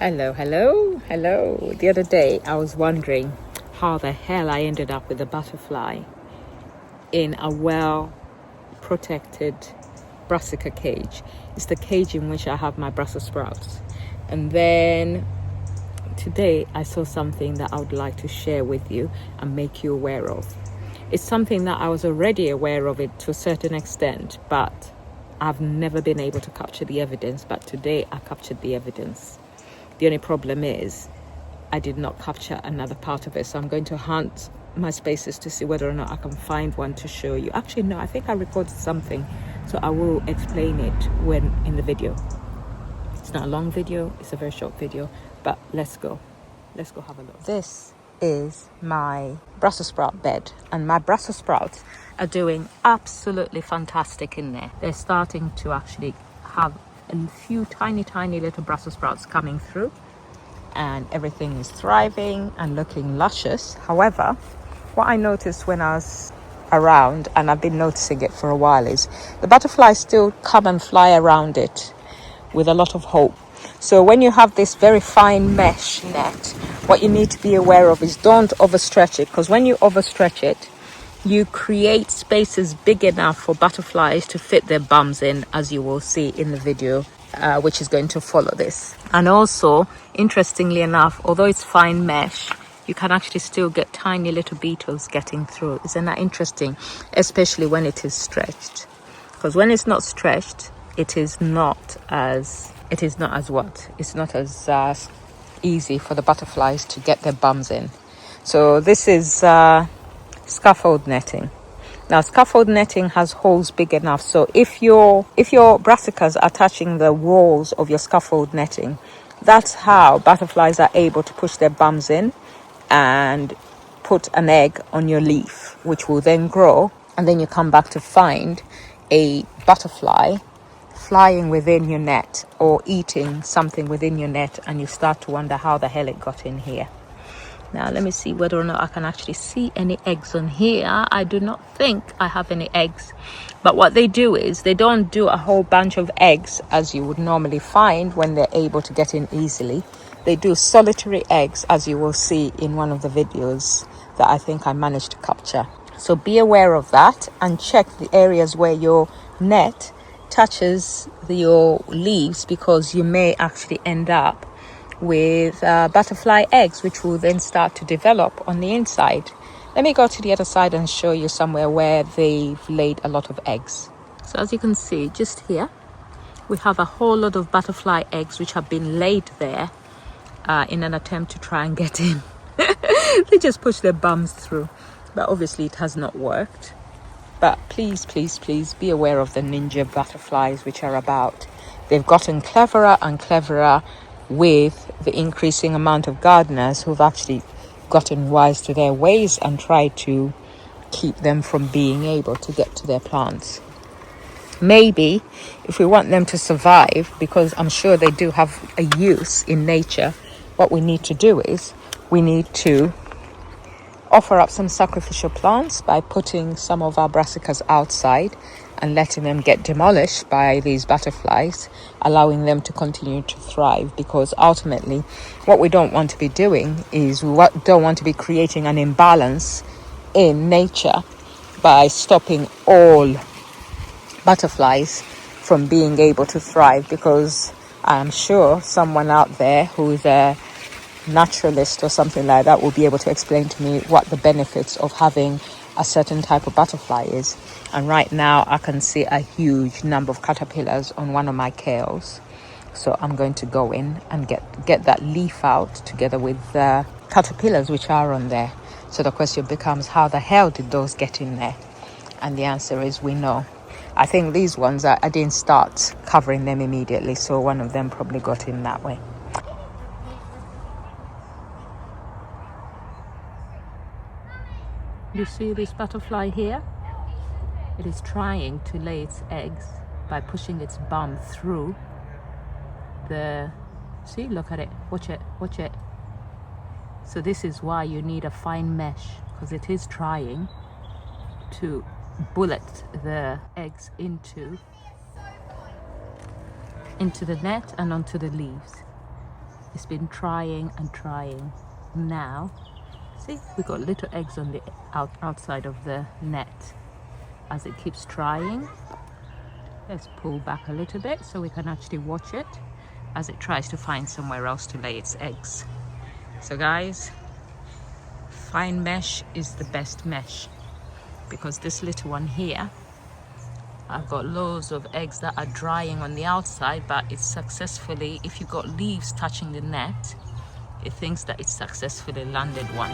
Hello. The other day I was wondering how the hell I ended up with a butterfly in a well protected brassica cage. It's the cage in which I have my Brussels sprouts. And then today I saw something that I would like to share with you and make you aware of. It's something that I was already aware of it to a certain extent, but I've never been able to capture the evidence. But today I captured the evidence. The only problem is I did not capture another part of it. So I'm going to hunt my spaces to see whether or not I can find one to show you. Actually, no, I think I recorded something. So I will explain it when in the video. It's not a long video. It's a very short video. But let's go. Let's go have a look. This is my Brussels sprout bed. And my Brussels sprouts are doing absolutely fantastic in there. They're starting to actually have a few tiny little Brussels sprouts coming through, and everything is thriving and looking luscious. However, what I noticed when I was around, and I've been noticing it for a while, is the butterflies still come and fly around it with a lot of hope. So when you have this very fine mesh net, what you need to be aware of is don't overstretch it, because when you overstretch it, you create spaces big enough for butterflies to fit their bums in, as you will see in the video, which is going to follow this. And also, interestingly enough, although it's fine mesh, you can actually still get tiny little beetles getting through. Isn't that interesting? Especially when it is stretched. Because when it's not stretched, it's not as easy for the butterflies to get their bums in. So this is scaffold netting. Now, scaffold netting has holes big enough, so if your brassicas are touching the walls of your scaffold netting, that's how butterflies are able to push their bums in and put an egg on your leaf, which will then grow, and then you come back to find a butterfly flying within your net or eating something within your net, and you start to wonder how the hell it got in here. Now, let me see whether or not I can actually see any eggs on here. I do not think I have any eggs. But what they do is they don't do a whole bunch of eggs as you would normally find when they're able to get in easily. They do solitary eggs, as you will see in one of the videos that I think I managed to capture. So be aware of that and check the areas where your net touches your leaves, because you may actually end up with butterfly eggs, which will then start to develop on the inside. Let me go to the other side and show you somewhere where they've laid a lot of eggs. So as you can see, just here we have a whole lot of butterfly eggs which have been laid there in an attempt to try and get in. They just push their bums through, but obviously it has not worked. But please be aware of the ninja butterflies which are about. They've gotten cleverer and cleverer with the increasing amount of gardeners who've actually gotten wise to their ways and tried to keep them from being able to get to their plants. Maybe if we want them to survive, because I'm sure they do have a use in nature, what we need to do is we need to offer up some sacrificial plants by putting some of our brassicas outside and letting them get demolished by these butterflies, allowing them to continue to thrive. Because ultimately what we don't want to be doing is don't want to be creating an imbalance in nature by stopping all butterflies from being able to thrive, because I'm sure someone out there who's a naturalist or something like that will be able to explain to me what the benefits of having a certain type of butterfly is. And right now I can see a huge number of caterpillars on one of my kales, so I'm going to go in and get that leaf out together with the caterpillars which are on there. So the question becomes, how the hell did those get in there? And the answer is, we know. I think these ones I didn't start covering them immediately, so one of them probably got in that way. You see this butterfly here? It is trying to lay its eggs by pushing its bum through the... See, look at it. Watch it. So this is why you need a fine mesh, because it is trying to bullet the eggs into the net and onto the leaves. It's been trying and trying. Now, see, we got little eggs on the outside of the net. As it keeps trying, let's pull back a little bit so we can actually watch it as it tries to find somewhere else to lay its eggs. So guys, fine mesh is the best mesh, because this little one here, I've got loads of eggs that are drying on the outside, but it's successfully, if you've got leaves touching the net, it thinks that it's successfully landed one.